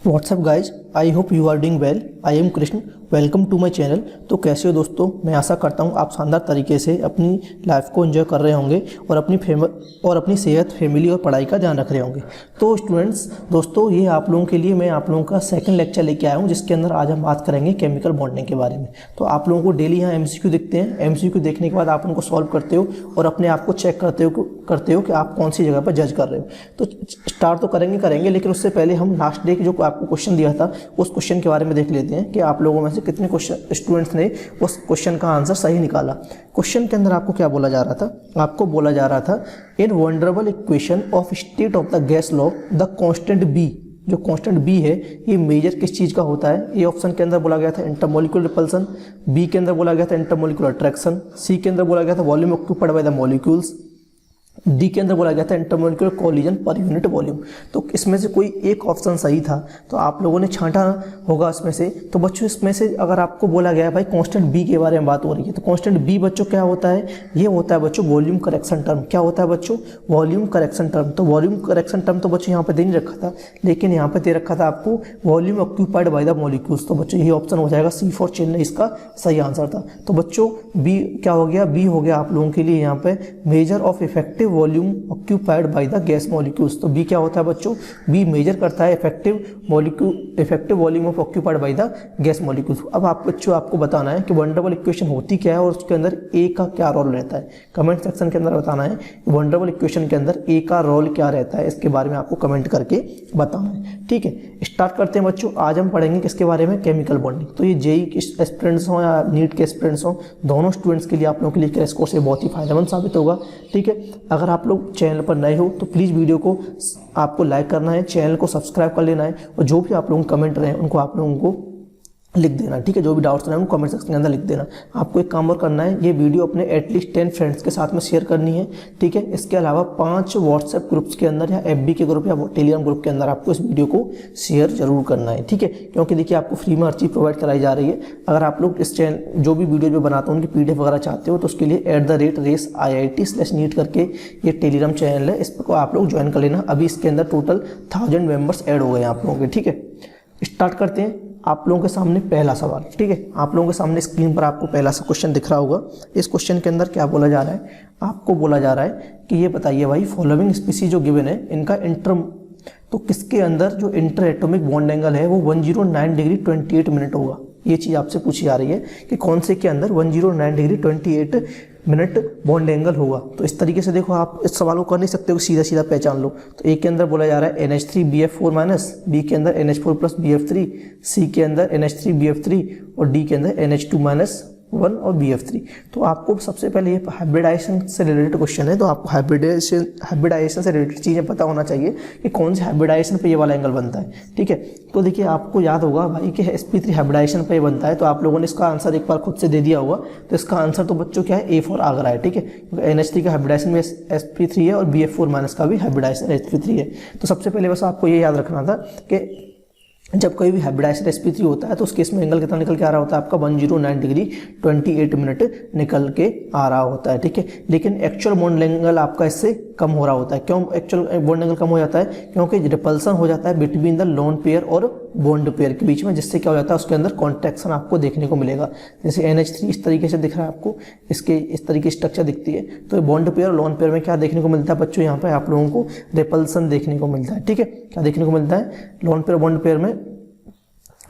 WhatsApp guys, I hope you are doing well. I am Krishna, welcome to my channel. तो कैसे हो दोस्तों, मैं आशा करता हूँ आप शानदार तरीके से अपनी लाइफ को एंजॉय कर रहे होंगे और अपनी सेहत, फैमिली और पढ़ाई का ध्यान रख रहे होंगे। तो स्टूडेंट्स, दोस्तों, ये आप लोगों के लिए मैं आप लोगों का सेकंड लेक्चर लेके आया हूँ, जिसके अंदर आज हम बात करेंगे केमिकल बॉन्डिंग के बारे में। तो आप लोगों को डेली यहाँ एमसीक्यू दिखते हैं। एमसीक्यू देखने के बाद आप उनको सॉल्व करते हो और अपने आप को चेक करते हो कि आप कौन सी जगह पर जज कर रहे हो। तो स्टार्ट तो करेंगे, लेकिन उससे पहले हम लास्ट डे जो आपको क्वेश्चन दिया था उस क्वेश्चन के बारे में देख लेते हैं कि आप लोगों में से कितने स्टूडेंट्स ने उस क्वेश्चन का आंसर सही निकाला। क्वेश्चन के अंदर आपको क्या बोला जा रहा था? आपको बोला जा रहा था, इन वंडरेबल equation of state of the gas law the constant b, जो कांस्टेंट बी है ये मेजर किस चीज का होता है? ए ऑप्शन के अंदर बोला गया था इंटरमोलिकुलर रिपल्सन, बी के अंदर बोला गया था इंटरमोलिकुलर अट्रैक्शन, सी के अंदर बोला गया था volume occupied by the molecules, D के अंदर बोला गया था intermolecular collision per unit volume. तो इसमें से कोई एक ऑप्शन सही था, तो आप लोगों ने छांटा होगा इसमें से। तो बच्चों, इसमें से अगर आपको बोला गया है भाई कांस्टेंट बी के बारे में बात हो रही है, तो कांस्टेंट बी बच्चों क्या होता है? ये होता है बच्चों वॉल्यूम करेक्शन टर्म। क्या होता है बच्चों? Volume correction term. तो वॉल्यूम करेक्शन टर्म तो बच्चों यहाँ पे दे नहीं रखा था, लेकिन यहाँ पे दे रखा था आपको volume occupied by the molecules. तो बच्चों ये ऑप्शन हो जाएगा सी फॉर चेन्नई, इसका सही आंसर था। तो बच्चों बी क्या हो गया? बी हो गया आप लोगों के लिए यहाँ पे measure of effective volume occupied by the gas molecules. तो बी क्या होता है बच्चों? बी मेजर करता है effective volume of occupied by the gas molecules. अब आप बच्चों आपको बताना है कि वंडरेबल इक्वेशन होती क्या है और उसके अंदर ए का क्या रोल रहता है। कमेंट सेक्शन के अंदर बताना है वंडरेबल इक्वेशन के अंदर ए का रोल क्या रहता है, इसके बारे में आपको कमेंट करके बताना है। ठीक है, स्टार्ट करते हैं बच्चों। आज हम पढ़ेंगे किसके बारे में? Chemical bonding. तो ये जेई के एस्पिरेंट्स हों या नीट के एस्पिरेंट्स हों, दोनों स्टूडेंट्स के लिए आप लोगों के लिए क्रैश कोर्स बहुत ही फायदेमंद साबित होगा। ठीक है, अगर आप लोग चैनल पर नए हो तो प्लीज़ वीडियो को आपको लाइक करना है, चैनल को सब्सक्राइब कर लेना है और जो भी आप लोगों कमेंट रहे हैं उनको आप लोगों को लिख देना। ठीक है, जो भी डाउट्स रहे हैं उनको कमेंट सेक्शन के अंदर लिख देना। आपको एक काम और करना है, ये वीडियो अपने एटलीस्ट 10 फ्रेंड्स के साथ में शेयर करनी है। ठीक है, इसके अलावा 5 व्हाट्सएप ग्रुप्स के अंदर या एफबी के ग्रुप या टेलीग्राम ग्रुप के अंदर आपको इस वीडियो को शेयर जरूर करना है। ठीक है, क्योंकि देखिए आपको फ्री में हर चीज़ प्रोवाइड कराई जा रही है। अगर आप लोग इस चैनल जो भी वीडियो जो बनाते हो उनकी पीडीएफ वगैरह चाहते हो तो उसके लिए @race_IIT/NEET करके ये टेलीग्राम चैनल है, इस पर आप लोग ज्वाइन कर लेना। अभी इसके अंदर टोटल 1000 मेंबर्स ऐड हो गए हैं आप लोगों के। ठीक है, स्टार्ट करते हैं। आप लोगों के सामने पहला सवाल। ठीक है, आप लोगों के सामने स्क्रीन पर आपको पहला सा क्वेश्चन दिख रहा होगा। इस क्वेश्चन के अंदर क्या बोला जा रहा है? आपको बोला जा रहा है कि ये बताइए भाई, फॉलोइंग स्पीसीज जो गिवन है इनका तो किसके अंदर जो इंटर एटॉमिक बॉन्ड एंगल है वो 109 डिग्री 28 मिनट होगा। ये चीज़ आपसे पूछी जा रही है कि कौन से के अंदर 109 डिग्री 28 मिनट बॉन्ड एंगल होगा। तो इस तरीके से देखो, आप इस सवाल को कर नहीं सकते हो सीधा सीधा पहचान लो। तो ए के अंदर बोला जा रहा है NH3BF4-, बी के अंदर NH4+BF3, सी के अंदर NH3BF3 और डी के अंदर NH2-1 और BF3। तो आपको सबसे पहले ये हाइब्रिडाइजेशन से रिलेटेड क्वेश्चन है, तो आपको हाइब्रिडाइजेशन से रिलेटेड चीज़ें पता होना चाहिए कि कौन से हाइब्रिडाइजेशन पे ये वाला एंगल बनता है। ठीक है, तो देखिए आपको याद होगा भाई कि sp3 हाइब्रिडाइजेशन पे बनता है, तो आप लोगों ने इसका आंसर एक बार खुद से दे दिया होगा। तो इसका आंसर तो बच्चों क्या है? A फॉर आगरा है। ठीक है, क्योंकि NH3 का हाइब्रिडाइजेशन में sp3 है और BF4- का भी हाइब्रिडाइजेशन sp3 है। तो सबसे पहले बस आपको ये याद रखना था कि जब कोई भी हाइब्रिडाइजेशन sp3 होता है तो उस केस में एंगल कितना निकल के आ रहा होता है? आपका 109 डिग्री 28 मिनट निकल के आ रहा होता है। ठीक है, लेकिन एक्चुअल बॉन्ड एंगल आपका इससे कम हो रहा होता है। क्यों एक्चुअल बॉन्ड एंगल कम हो जाता है? क्योंकि रिपल्सन हो जाता है बिटवीन द लोन पेयर और बॉन्ड पेयर के बीच में, जिससे क्या हो जाता है उसके अंदर कॉन्ट्रैक्शन आपको देखने को मिलेगा। जैसे NH3 इस तरीके से दिख रहा है आपको, इसके इस तरीके की स्ट्रक्चर दिखती है। तो बॉन्ड पेयर और लोन पेयर में क्या देखने को मिलता है बच्चों? यहाँ पे आप लोगों को रिपल्सन देखने को मिलता है। ठीक है, क्या देखने को मिलता है? लोन पेयर बॉन्ड पेयर में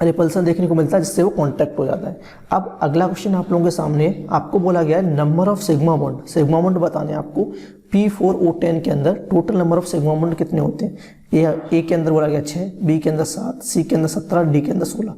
रिपल्सन देखने को मिलता है, जिससे वो कॉन्टैक्ट हो जाता है। अब अगला क्वेश्चन आप लोगों के सामने, आपको बोला गया है number of sigma bond. Sigma bond बताने आपको P4O10 के अंदर total number of sigma bond कितने होते हैं? ए के अंदर बोला गया 6, बी के अंदर 7, सी के अंदर 17, डी के अंदर 16।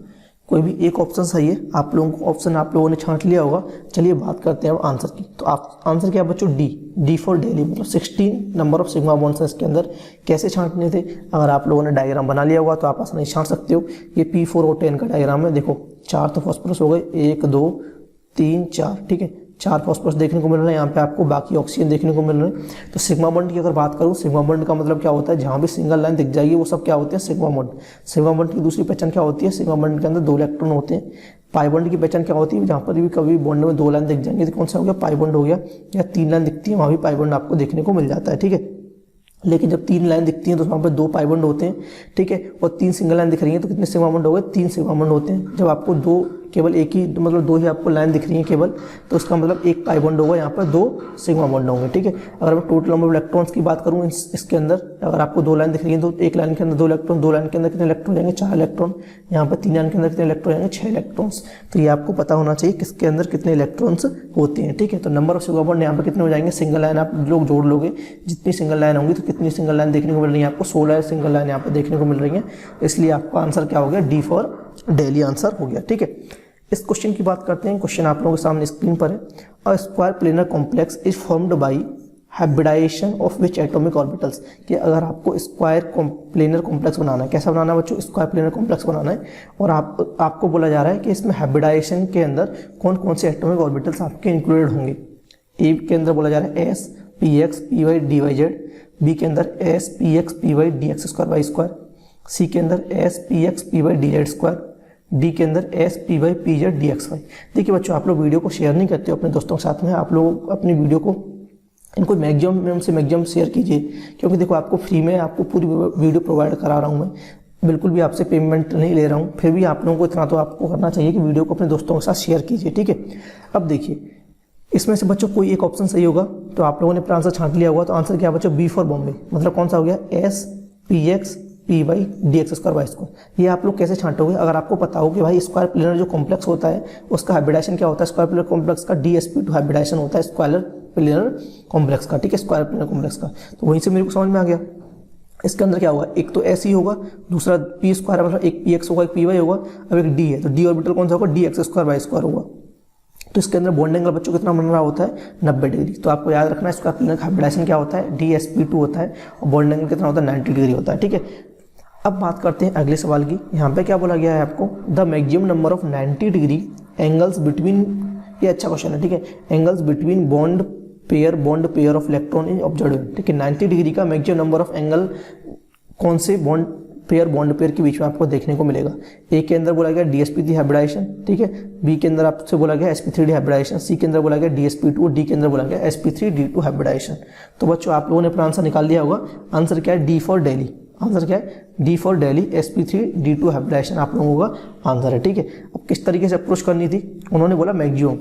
कोई भी एक ऑप्शन सही है। आप लोगों को ऑप्शन आप लोगों ने छांट लिया होगा। चलिए बात करते हैं अब आंसर की। तो आप आंसर क्या बच्चों? डी फॉर दिल्ली, मतलब 16 नंबर ऑफ सिग्मा बॉन्ड्स हैं इसके अंदर। कैसे छांटने थे? अगर आप लोगों ने डायग्राम बना लिया होगा तो आप आसानी से छांट सकते हो। ये P4O10 का डायग्राम है। देखो 4 तो फॉस्फोरस हो गए, 1 2 3 4। ठीक है, 4 फॉस्फोरस देखने को मिल रहा है यहाँ पे आपको, बाकी ऑक्सीजन देखने को मिल रहे हैं। तो सिग्मा बॉन्ड की अगर बात करूँ, सिग्मा बॉन्ड का मतलब क्या होता है? जहाँ भी सिंगल लाइन दिख जाएगी वो सब क्या होते हैं? Sigma bond. सिग्मा बॉन्ड की दूसरी पहचान क्या होती है? सिग्मा बॉन्ड के अंदर 2 इलेक्ट्रॉन होते हैं। पाई बॉन्ड की पहचान क्या होती है? जहाँ पर भी कभी बॉन्ड में 2 लाइन दिख जाएंगे तो कौन सा हो गया? पाई बॉन्ड हो गया। या 3 लाइन दिखती है वहाँ भी पाई बॉन्ड आपको देखने को मिल जाता है। ठीक है, लेकिन जब 3 लाइन दिखती हैं तो वहाँ पर 2 पाई बॉन्ड होते हैं, ठीक है, और 3 सिंगल लाइन दिख रही हैं तो कितने सिग्मा बॉन्ड हो गए, 3 सिग्मा बॉन्ड होते हैं। जब आपको केवल एक ही मतलब 2 ही आपको लाइन दिख रही है केवल, तो उसका मतलब 1 पाई बॉन्ड होगा, यहाँ पर 2 सिग्मा बॉन्ड होंगे, ठीक है। अगर मैं टोटल नंबर ऑफ इलेक्ट्रॉन्स की बात करूँ इसके अंदर, अगर आपको 2 लाइन दिख रही है तो एक लाइन के अंदर 2 इलेक्ट्रॉन, 2 लाइन के अंदर कितने इलेक्ट्रॉन जाएंगे, 4 इलेक्ट्रॉन, यहाँ पर 3 लाइन के अंदर कितने इलेक्ट्रॉन जाएंगे, 6 इलेक्ट्रॉन्स। तो ये आपको पता होना चाहिए किसके अंदर कितने इलेक्ट्रॉन्स होते हैं, ठीक है। तो नंबर ऑफ सिग्मा बॉन्ड यहाँ पर कितने हो जाएंगे, सिंगल लाइन आप लोग जोड़ लोगे, जितनी सिंगल लाइन होंगी तो कितनी सिंगल लाइन देखने को मिल रही है आपको, 16 सिंगल लाइन यहाँ पर देखने को मिल रही है। इसलिए आपका आंसर क्या हो गया, डी फॉर डेली आंसर हो गया, ठीक है। इस क्वेश्चन की बात करते हैं। क्वेश्चन आप लोगों के सामने स्क्रीन पर है। A square planar complex is formed by hybridization of which atomic orbitals, कि अगर आपको स्क्वायर प्लेनर कॉम्प्लेक्स बनाना है, कैसा बनाना है बच्चों, स्क्वायर प्लेनर कॉम्प्लेक्स बनाना है, और आपको बोला जा रहा है कि इसमें हाइब्रिडाइजेशन के अंदर कौन कौन से एटॉमिक ऑर्बिटल्स आपके इंक्लूडेड होंगे। ए के अंदर बोला जा रहा है S P x P Y D Y Z, B के अंदर S P x P Y D x square Y square, C के अंदर S P x P Y D Z square, D के अंदर S P Y P Z D X Y. देखिए बच्चों, आप लोग वीडियो को शेयर नहीं करते हो अपने दोस्तों के साथ में, आप लोग अपनी वीडियो को इनको मैक्सिमम से मैक्सिमम शेयर कीजिए, क्योंकि देखो आपको फ्री में आपको पूरी वीडियो प्रोवाइड करा रहा हूँ मैं, बिल्कुल भी आपसे पेमेंट नहीं ले रहा हूँ, फिर भी आप लोगों को इतना तो आपको करना चाहिए कि वीडियो को अपने दोस्तों के साथ शेयर कीजिए, ठीक है। अब देखिए, इसमें से बच्चों कोई एक ऑप्शन सही होगा, तो आप लोगों ने अपना आंसर छांट लिया होगा, तो आंसर क्या बच्चों, बी फॉर बॉम्बे, मतलब कौन सा हो गया, s P x P Y D x square Y square. ये आप लोग कैसे छांटोगे, अगर आपको पता हो कि भाई स्क्वायर प्लेनर जो कॉम्प्लेक्स होता है उसका हाइब्रिडाइजेशन क्या होता है, स्क्वायर प्लेनर कॉम्प्लेक्स का DsP2 हाइब्रिडाइजेशन होता है स्क्वायर प्लेनर कॉम्प्लेक्स का, ठीक है, स्क्वायर प्लेनर कॉम्प्लेक्स का। तो वहीं से मेरे को समझ में आ गया, इसके अंदर क्या होगा, एक तो एस ही होगा, दूसरा पी स्क्वायर है, मतलब एक पी एक्स होगा, एक पी वाई होगा, अब एक डी है, तो डी ऑर्बिटल कौन सा होगा, d x square Y square होगा। तो इसके अंदर बॉन्ड एंगल बच्चों कितना बन रहा होता है, 90 डिग्री। तो आपको याद रखना है स्क्वायर प्लेनर का हाइब्रिडाइजेशन क्या होता है, DsP2 होता है, और बॉन्ड एंगल कितना होता है, 90 डिग्री होता है, ठीक है। अब बात करते हैं अगले सवाल की। यहाँ पे क्या बोला गया है आपको, the maximum number of 90 degree angles between, ये अच्छा क्वेश्चन है, ठीक है, angles between bond pair of electron in observe, ठीक है। 90 डिग्री का मैक्सिमम नंबर ऑफ एंगल कौन से बॉन्ड पेयर के बीच में आपको देखने को मिलेगा। ए के अंदर बोला गया DsP3 हाइब्रिडाइजेशन, ठीक है, बी के अंदर आपसे बोला गया sp3d हाइब्रिडाइजेशन, सी के अंदर बोला गया DsP2 और डी के अंदर बोला गया sp3d2 हाइब्रिडाइजेशन। तो बच्चों आप लोगों ने अपना आंसर निकाल लिया होगा। आंसर क्या है, डी फॉर दिल्ली, आंसर क्या है, D for Delhi, sp3d2 hybridisation आप लोगों का आंसर है, ठीक है। अब किस तरीके से अप्रोच करनी थी, उन्होंने बोला मैक्सिमम,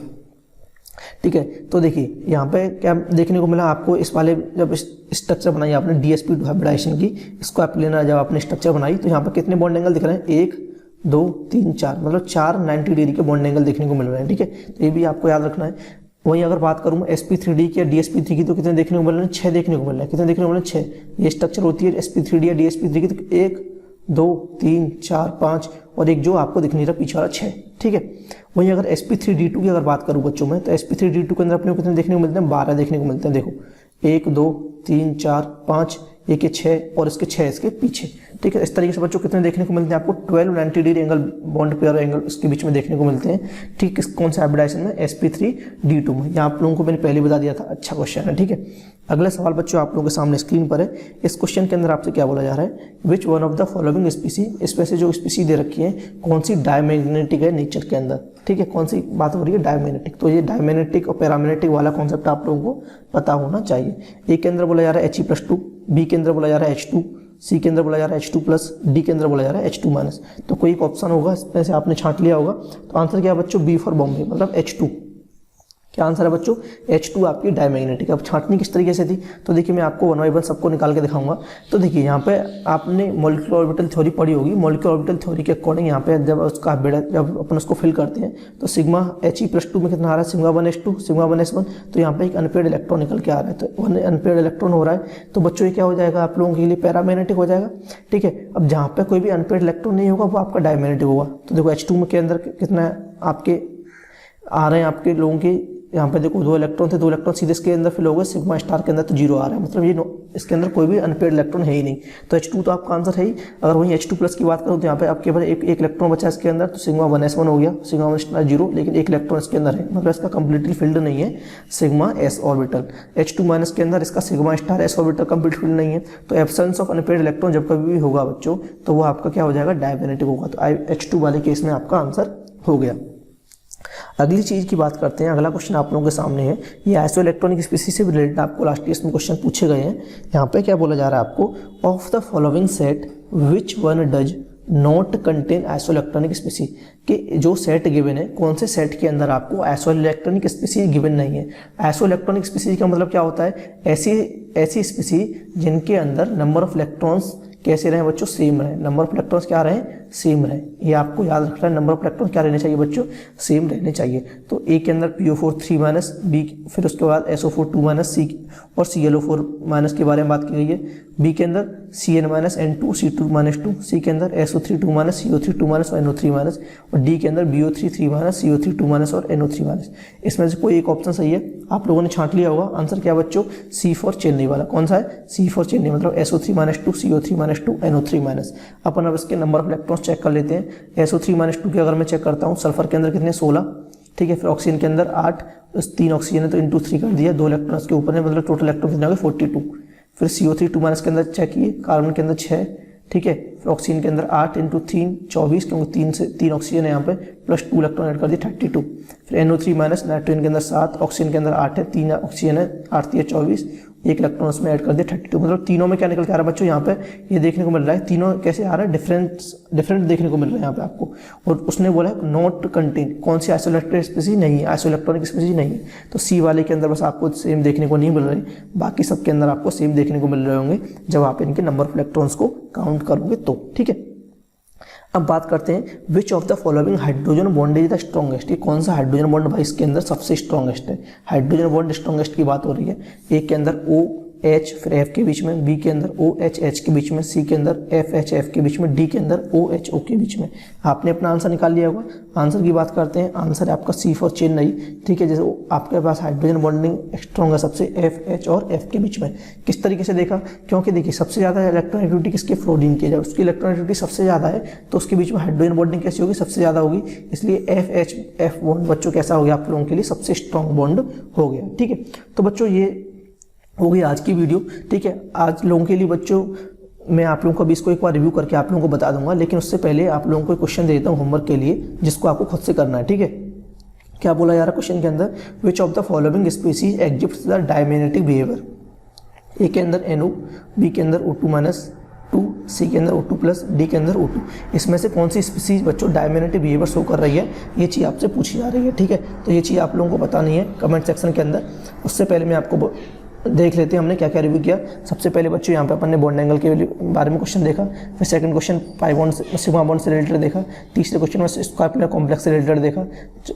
ठीक है। तो देखिए यहाँ पे क्या देखने को मिला आपको, इस वाले जब स्ट्रक्चर बनाई आपने DsP2 हाइब्रिडाइजेशन की, स्क्वायर प्लेनर जब आपने स्ट्रक्चर बनाई, तो यहाँ पे कितने बॉन्ड एंगल दिख रहे हैं, 1 2 3 4, मतलब 4 90 डिग्री के बॉन्ड एंगल देखने को मिल रहे हैं, ठीक है। तो ये भी आपको याद रखना है। वहीं अगर बात करूँ sp3d की या DsP3 की, तो कितने देखने को मिल रहे हैं, 6 देखने को मिल रहे हैं। कितने देखने को मिल रहे हैं, 6। ये स्ट्रक्चर होती है sp3d या DsP3 की, तो 1 2 3 4 5 और एक जो आपको दिख नहीं रहा पीछे वाला 6, ठीक है। वहीं अगर sp3d2 की अगर बात करूँ बच्चों में, तो sp3d2 के अंदर अपने को कितने देखने को मिलते हैं, 12 देखने को मिलते हैं। देखो 1 2 3 4 5, एक 6 और इसके 6 इसके पीछे, ठीक है। इस तरीके से बच्चों कितने देखने को मिलते हैं आपको, 12 90 degree angle bond pair angle इसके बीच में देखने को मिलते हैं, ठीक। कौन से हाइब्रिडाइजेशन में, sp3d2 में। यहाँ आप लोगों को मैंने पहले बता दिया था, अच्छा क्वेश्चन है, ठीक है। अगला सवाल बच्चों आप लोगों के सामने स्क्रीन पर है। इस क्वेश्चन के अंदर आपसे क्या बोला जा रहा है, which one of the following species, इसमें से जो स्पीसी दे रखी है कौन सी डायमैग्नेटिक है नेचर के अंदर, ठीक है। कौन सी बात हो रही है, डायमैग्नेटिक। तो ये डायमैग्नेटिक और पैरामैग्नेटिक वाला कॉन्सेप्ट आप लोगों को पता होना चाहिए। ए के अंदर बोला जा रहा है He+2, बी के अंदर बोला जा रहा है H2, सी के अंदर बोला जा रहा है H2+, डी के अंदर बोला जा रहा है H2-। तो कोई एक ऑप्शन होगा, इसमें से आपने छांट लिया होगा। तो आंसर क्या है बच्चों, बी फॉर बॉम्बे, मतलब H2। क्या आंसर है बच्चों, H2 आपकी डायमैग्नेटिक। अब छांटनी किस तरीके से थी, तो देखिए मैं आपको 1 बाय 1 सबको निकाल के दिखाऊंगा। तो देखिए यहाँ पे आपने मॉलिक्यूलर ऑर्बिटल थ्योरी पढ़ी होगी। मॉलिक्यूलर ऑर्बिटल थ्योरी के अकॉर्डिंग यहाँ पे जब अपन उसको फिल करते हैं, तो सिग्मा He+2 में कितना आ रहा है, सिग्मा 1s2 सिग्मा 1s1। तो यहाँ पे एक अनपेयर्ड इलेक्ट्रॉन निकल के आ रहा है, तो अनपेयर्ड इलेक्ट्रॉन हो रहा है। तो बच्चों ये क्या हो जाएगा, आप लोगों के लिए पैरामैग्नेटिक हो जाएगा, ठीक है। अब जहाँ पे कोई भी अनपेयर्ड इलेक्ट्रॉन नहीं होगा वो आपका डायमैग्नेटिक होगा। तो देखो H2 के अंदर कितना आपके आ रहे हैं, आपके लोगों के यहाँ पे देखो 2 इलेक्ट्रॉन थे, 2 इलेक्ट्रॉन सीधे इसके अंदर फिल हो गए, सिग्मा स्टार के अंदर तो 0 आ रहा है, मतलब ये इसके अंदर कोई भी अनपेयर्ड इलेक्ट्रॉन है ही नहीं। तो H2 तो आपका आंसर है ही। अगर वहीं H2+ की बात करूँ तो यहाँ पे आपके पास एक इलेक्ट्रॉन बचा इसके अंदर, तो सिग्मा 1s1 हो गया, सिग्मा 1 स्टार 0, लेकिन एक इलेक्ट्रॉन इसके अंदर है, मतलब इसका कंप्लीटली फिल्ड नहीं है सिग्मा s ऑर्बिटल। H2- के अंदर इसका sigma star s orbital complete field नहीं है। तो एब्सेंस ऑफ अनपेयर्ड इलेक्ट्रॉन जब कभी भी होगा बच्चों, तो वो आपका क्या हो जाएगा, डायमैग्नेटिक होगा। तो H2 वाले केस में आपका आंसर हो गया। अगली चीज़ की बात करते हैं। अगला क्वेश्चन आप लोगों के सामने है, ये आइसोइलेक्ट्रॉनिक स्पीसीज से रिलेटेड आपको लास्ट ईयर में क्वेश्चन पूछे गए हैं। यहाँ पे क्या बोला जा रहा है आपको, of the following set which one does not contain isoelectronic species, कि जो सेट गिवन है कौन से सेट के अंदर आपको आइसोइलेक्ट्रॉनिक स्पीसीज गिवन नहीं है। आइसोइलेक्ट्रॉनिक स्पीसीज का मतलब क्या होता है, ऐसी स्पीसीज जिनके अंदर नंबर ऑफ इलेक्ट्रॉन्स कैसे रहे बच्चों, सेम रहे, नंबर ऑफ इलेक्ट्रॉन्स क्या रहे, सेम रहे। ये आपको याद रखना है, नंबर ऑफ इलेक्ट्रॉन्स क्या रहने चाहिए बच्चों, सेम रहने चाहिए। तो ए के अंदर PO4 3 बी, फिर उसके बाद SO4 2 सी और ClO4 माइनस के बारे में बात की गई है। बी के अंदर Cn N2 C2 2, सी के अंदर SO3 2 CO3 2 और NO3 और डी के अंदर BO3 3 CO3 2 और NO3 इसमें से कोई एक ऑप्शन सही है। आप लोगों ने छांट लिया होगा, आंसर क्या बच्चों, C4 चेन्नई वाला। कौन सा है, C4 चेन्नई, मतलब SO3 2 CO3 2 NO3 अपन अब इसके नंबर ऑफ इलेक्ट्रॉन्स चेक कर लेते हैं। SO3 2 के अगर मैं चेक करता हूँ, सल्फर के अंदर कितने 16, ठीक है, फिर ऑक्सीजन के अंदर 8, 3 ऑक्सीजन है तो इंटू 3 कर दिया, 2 इलेक्ट्रॉन्स के ऊपर है, मतलब टोटल इलेक्ट्रॉन कितने हो गए 42। फिर CO3 2 के अंदर चेक किए, कार्बन के अंदर 6, ठीक है, फिर ऑक्सीजन के अंदर 8 इंटू 3 24, क्योंकि 3 ऑक्सीजन है यहाँ पे, प्लस 2 इलेक्ट्रॉन ऐड कर दिए 32। फिर NO3 नाइट्रोजन के अंदर 7, ऑक्सीजन के अंदर 8 है, 3 ऑक्सीजन है, 8 3 24, एक इलेक्ट्रॉन उसमें ऐड कर दिया 32। मतलब तीनों में क्या निकल के आ रहा है बच्चों, यहाँ पे ये देखने को मिल रहा है, तीनों कैसे आ रहा है, डिफरेंट देखने को मिल रहा है यहाँ पे आपको। और उसने बोला है नॉट कंटेन, कौन सी आइसोइलेक्ट्रॉनिक स्पीसीज नहीं है, आइसोइलेक्ट्रॉनिक स्पीसीज नहीं है। तो सी वाले के अंदर बस आपको सेम देखने को नहीं मिल रही, बाकी सबके अंदर आपको सेम देखने को मिल रहे होंगे जब आप इनके नंबर ऑफ इलेक्ट्रॉन्स को काउंट करोगे तो, ठीक है। अब बात करते हैं, विच of the following hydrogen bond is the strongest, ये कौन सा हाइड्रोजन बॉन्ड भाई इसके अंदर सबसे स्ट्रॉन्गेस्ट है। हाइड्रोजन बॉन्ड स्ट्रॉन्गेस्ट की बात हो रही है। ए के अंदर OH फिर F के बीच में, बी के अंदर OH के बीच में, सी के अंदर FH के बीच में, डी के अंदर OHO के बीच में। आपने अपना आंसर निकाल लिया होगा। आंसर की बात करते हैं, आंसर है आपका C4 चेन्नई, ठीक है। जैसे आपके पास हाइड्रोजन बॉन्डिंग स्ट्रॉन्ग है सबसे FH और F के बीच में। किस तरीके से देखा, क्योंकि देखिए सबसे ज़्यादा इलेक्ट्रॉन एक्टिविटी किसके, फ्लोरीन की, जब उसकी इलेक्ट्रॉन एक्टिविटी सबसे ज़्यादा है तो उसके बीच में हाइड्रोजन बॉन्डिंग कैसी होगी, सबसे ज़्यादा होगी। इसलिए FH बॉन्ड बच्चों कैसा हो गया आप लोगों के लिए, सबसे स्ट्रॉन्ग बॉन्ड हो गया, ठीक है। तो बच्चों ये हो गई आज की वीडियो, ठीक है। आज लोगों के लिए बच्चों मैं आप लोगों को अभी इसको एक बार रिव्यू करके आप लोगों को बता दूंगा, लेकिन उससे पहले आप लोगों को क्वेश्चन दे देता हूँ होमवर्क के लिए, जिसको आपको खुद से करना है, ठीक है। क्या बोला जा रहा है क्वेश्चन के अंदर, which of the following species exhibits the diamagnetic behaviour. A के अंदर NO, बी के अंदर O2 2, सी के अंदर O2 डी के अंदर O2। इसमें से कौन सी स्पीसीज बच्चों डायमैग्नेटिक बिहेवियर शो कर रही है, ये चीज़ आपसे पूछी जा रही है, ठीक है। तो ये चीज़ आप लोगों को बतानी है कमेंट सेक्शन के अंदर। उससे पहले मैं आपको देख लेते हैं हमने क्या क्या रिव्यू किया। सबसे पहले बच्चों यहाँ पे अपन ने बॉन्ड एंगल के बारे में क्वेश्चन देखा, फिर second question pi bond sigma bond से रिलेटेड देखा, तीसरे क्वेश्चन में स्क्वायर कॉम्प्लेक्स से रिलेटेड देखा,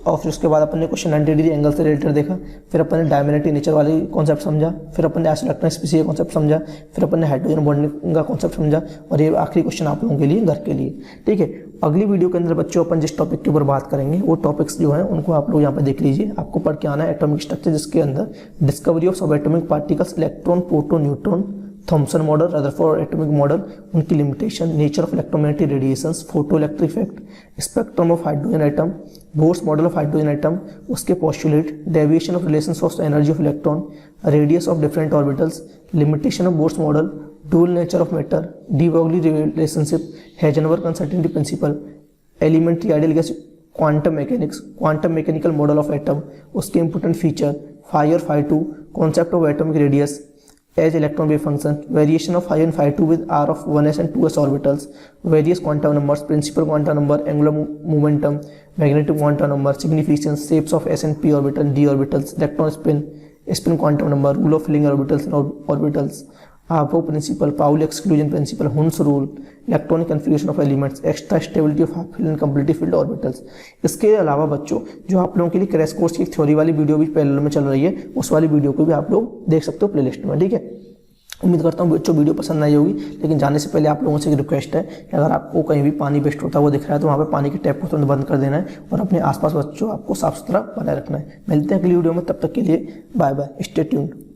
और फिर उसके बाद अपन ने क्वेश्चन 90 डिग्री एंगल से रिलेटेड देखा, फिर अपन ने डायमैग्नेटिक नेचर वाली कॉन्सेप्ट समझा, फिर अपन ने आइसोइलेक्ट्रॉनिक स्पीसीज का कॉन्सेप्ट समझा, फिर अपन ने हाइड्रोजन बॉन्डिंग का कॉन्सेप्ट समझा, और ये आखिरी क्वेश्चन आप लोगों के लिए घर के लिए, ठीक है। अगली वीडियो के अंदर बच्चों अपन जिस टॉपिक के ऊपर बात करेंगे वो टॉपिक्स जो हैं उनको आप लोग यहाँ पे देख लीजिए। आपको पढ़ के आना है एटॉमिक स्ट्रक्चर, जिसके अंदर discovery of sub atomic particles, electron, proton, neutron, Thomson model, Rutherford atomic model, उनकी limitation, nature of electromagnetic radiations, photo electric effect, spectrum of hydrogen atom, Bohr's model of hydrogen atom, उसके postulate, deviation of relations of energy of electron, radius of different orbitals, limitation of Bohr's model, dual nature of matter, de Broglie relationship, Heisenberg uncertainty principle, elementary ideal gas, quantum mechanics, quantum mechanical model of atom, उसके important feature, phi2, concept of atomic radius, as electron wave function, variation of phi and phi2 with r of 1s and 2s orbitals, various quantum numbers, principal quantum number, angular momentum, magnetic quantum number, significance, shapes of s and p orbital, d orbitals, electron spin quantum number, rule of Filling orbitals and orbitals, Avro principle, Pauli exclusion principle, Hund's rule, electronic configuration of elements, extra stability of half field and complete field orbitals. इसके अलावा बच्चों जो आप लोगों के लिए crash course की एक थ्योरी वाली वीडियो भी पैरेलल में चल रही है, उस वाली वीडियो को भी आप लोग देख सकते हो प्लेलिस्ट में, ठीक है। उम्मीद करता हूँ बच्चों वीडियो पसंद आई होगी, लेकिन जाने से पहले आप लोगों से एक रिक्वेस्ट है कि अगर आपको कहीं भी पानी वेस्ट होता हुआ दिख रहा है तो वहाँ पे पानी के टैप को तुरंत बंद कर देना है और अपने आसपास बच्चों आपको साफ सुथरा बनाए रखना है। मिलते हैं अगली वीडियो में, तब तक के लिए बाय बाय, स्टे ट्यून्ड।